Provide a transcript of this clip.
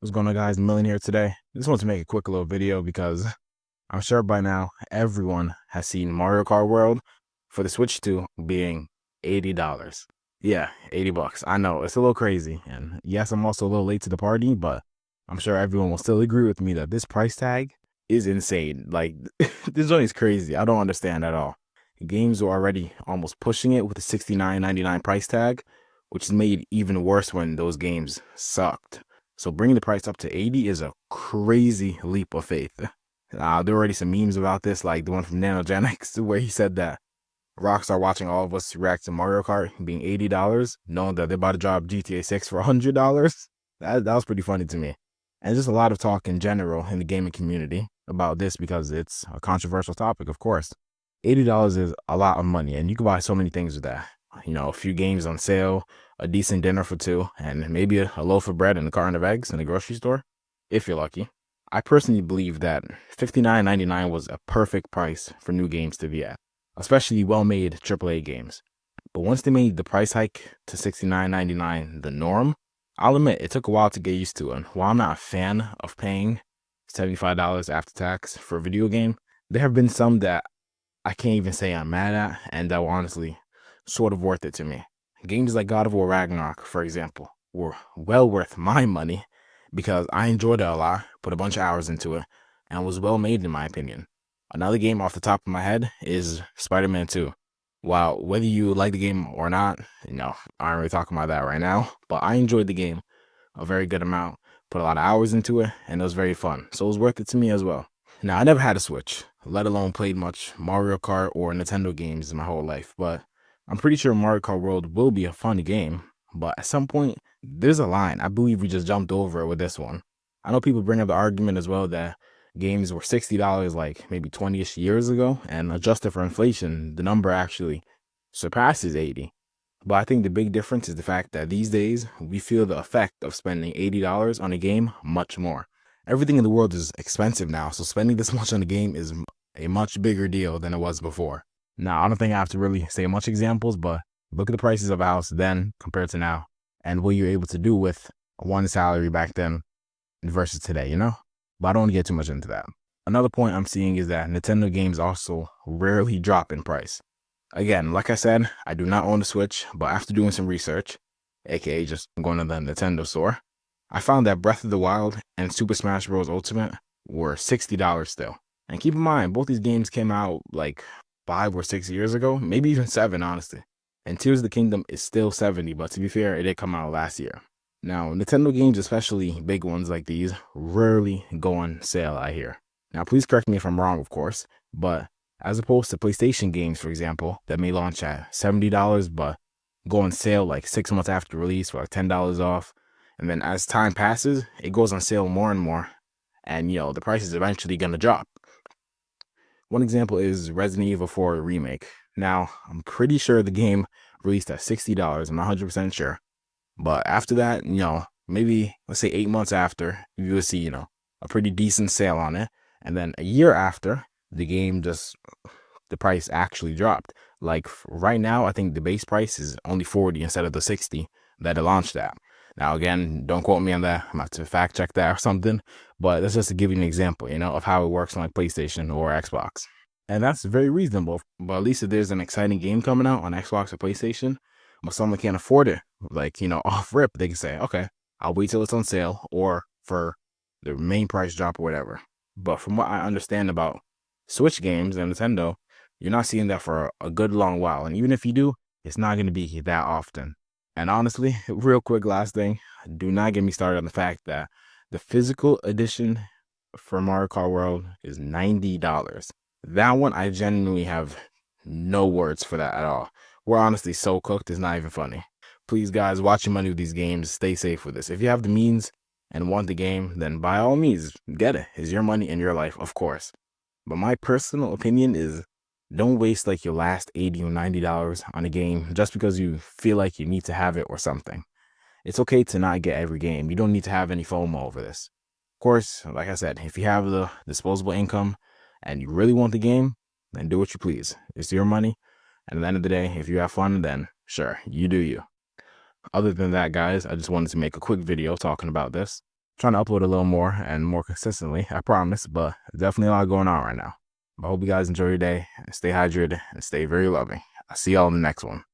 What's going on, guys? Million here today. Just want to make a quick little video because I'm sure by now everyone has seen Mario Kart World for the Switch 2 being $80. Yeah, 80 bucks. I know it's a little crazy. And yes, I'm also a little late to the party, but I'm sure everyone will still agree with me that this price tag is insane. Like, this joint is crazy. I don't understand at all. Games are already almost pushing it with the $69.99 price tag, which is made even worse when those games sucked. So bringing the price up to 80 is a crazy leap of faith. There are already some memes about this, like the one from Nanogenics, where he said that Rockstar watching all of us react to Mario Kart being $80, knowing that they're about to drop GTA 6 for $100. That was pretty funny to me. And just a lot of talk in general in the gaming community about this because it's a controversial topic, of course. $80 is a lot of money, and you can buy so many things with that. You know, a few games on sale, a decent dinner for two, and maybe a loaf of bread and a carton of eggs in the grocery store, if you're lucky. I personally believe that $59.99 was a perfect price for new games to be at, especially well-made AAA games. But once they made the price hike to $69.99 the norm, I'll admit it took a while to get used to. And while I'm not a fan of paying $75 after tax for a video game, there have been some that I can't even say I'm mad at, and that were honestly sort of worth it to me. Games like God of War Ragnarok, for example, were well worth my money because I enjoyed it a lot, put a bunch of hours into it, and was well made in my opinion. Another game off the top of my head is Spider-Man 2. While whether you like the game or not, I aren't really talking about that right now, but I enjoyed the game a very good amount, put a lot of hours into it, and it was very fun. So it was worth it to me as well. Now, I never had a Switch, let alone played much Mario Kart or Nintendo games in my whole life, but I'm pretty sure Mario Kart World will be a fun game. But at some point, there's a line. I believe we just jumped over it with this one. I know people bring up the argument as well that games were $60 like maybe 20-ish years ago, and adjusted for inflation, the number actually surpasses 80. But I think the big difference is the fact that these days, we feel the effect of spending $80 on a game much more. Everything in the world is expensive now, so spending this much on a game is a much bigger deal than it was before. Now, I don't think I have to really say much examples, but look at the prices of a house then compared to now, and what you're able to do with one salary back then versus today, But I don't want to get too much into that. Another point I'm seeing is that Nintendo games also rarely drop in price. Again, like I said, I do not own a Switch, but after doing some research, aka just going to the Nintendo store, I found that Breath of the Wild and Super Smash Bros. Ultimate were $60 still. And keep in mind, both these games came out like 5 or 6 years ago, maybe even 7, honestly. And Tears of the Kingdom is still 70, but to be fair, it did come out last year. Now, Nintendo games, especially big ones like these, rarely go on sale, I hear. Now, please correct me if I'm wrong, of course, but as opposed to PlayStation games, for example, that may launch at $70 but go on sale like 6 months after release for like $10 off. And then as time passes, it goes on sale more and more. And, the price is eventually going to drop. One example is Resident Evil 4 Remake. Now, I'm pretty sure the game released at $60. I'm not 100% sure. But after that, maybe let's say 8 months after, you will see, a pretty decent sale on it. And then a year after, the price actually dropped. Like right now, I think the base price is only 40 instead of the 60 that it launched at. Now, again, don't quote me on that. I'm about to fact check that or something. But that's just to give you an example, of how it works on like PlayStation or Xbox. And that's very reasonable. But at least if there's an exciting game coming out on Xbox or PlayStation, but someone can't afford it, like, off rip, they can say, okay, I'll wait till it's on sale or for the main price drop or whatever. But from what I understand about Switch games and Nintendo, you're not seeing that for a good long while. And even if you do, it's not going to be that often. And honestly, real quick, last thing, do not get me started on the fact that the physical edition for Mario Kart World is $90. That one, I genuinely have no words for that at all. We're honestly so cooked, it's not even funny. Please, guys, watch your money with these games. Stay safe with this. If you have the means and want the game, then by all means, get it. It's your money and your life, of course. But my personal opinion is don't waste like your last $80 or $90 on a game just because you feel like you need to have it or something. It's okay to not get every game. You don't need to have any FOMO over this. Of course, like I said, if you have the disposable income and you really want the game, then do what you please. It's your money. And at the end of the day, if you have fun, then sure, you do you. Other than that, guys, I just wanted to make a quick video talking about this. Trying to upload a little more and more consistently, I promise, but definitely a lot going on right now. I hope you guys enjoy your day, stay hydrated, and stay very loving. I'll see y'all in the next one.